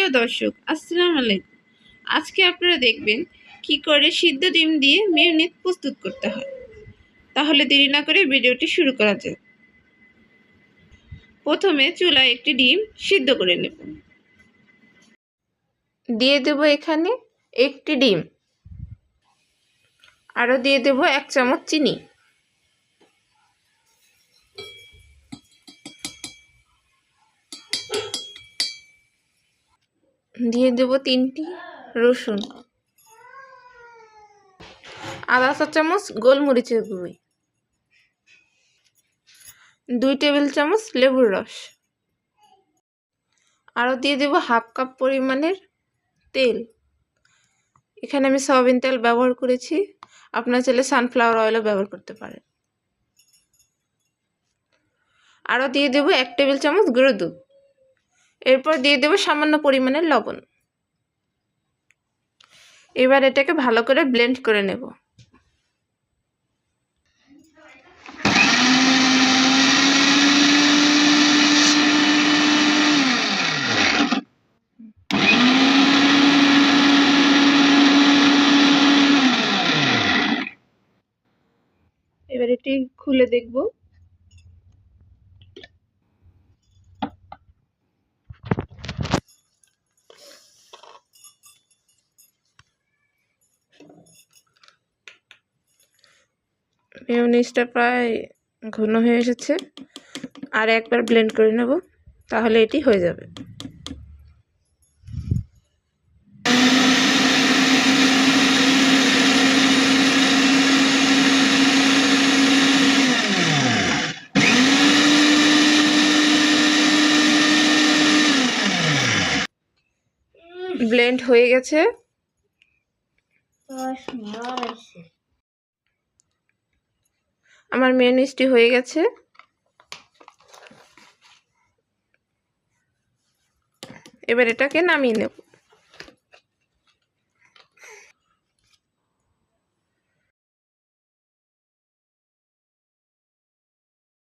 সুপ্রিয় দর্শক, আসসালামু আলাইকুম। আজকে আপনারা দেখবেন কি করে সিদ্ধ ডিম দিয়ে মেয়োনেজ প্রস্তুত করতে হয়। তাহলে দেরি না করে ভিডিওটি শুরু করা যাক। প্রথমে চুলায় একটি ডিম সিদ্ধ করে নেব। দিয়ে দেব এখানে একটি ডিম, আরও দিয়ে দেব 1 চামচ চিনি, দিয়ে দেব 3টি রসুন, আধা চা চামচ গোলমরিচের গুঁড়ি, 2 টেবিল চামচ লেবুর রস, আরও দিয়ে দেব হাফ কাপ পরিমাণের তেল। এখানে আমি সয়াবিন তেল ব্যবহার করেছি, আপনারা চাইলে সানফ্লাওয়ার অয়েলও ব্যবহার করতে পারেন। আরও দিয়ে দেব 1 টেবিল চামচ গুঁড়ো দুধ। এরপর দিয়ে দেব সামান্য পরিমাণের লবণ। এবার এটাকে ভালো করে ব্লেন্ড করে নেব। এবার এটি খুলে দেখব। মেয়োনিজটা প্রায় ঘন হয়ে এসেছে, আর একবার ব্লেন্ড করে নেব, তাহলে এটি হয়ে যাবে। ব্লেন্ড হয়ে গেছে। আমার মেয়োনিজটি হয়ে গেছে। এবার এটাকে নামিয়ে নেব।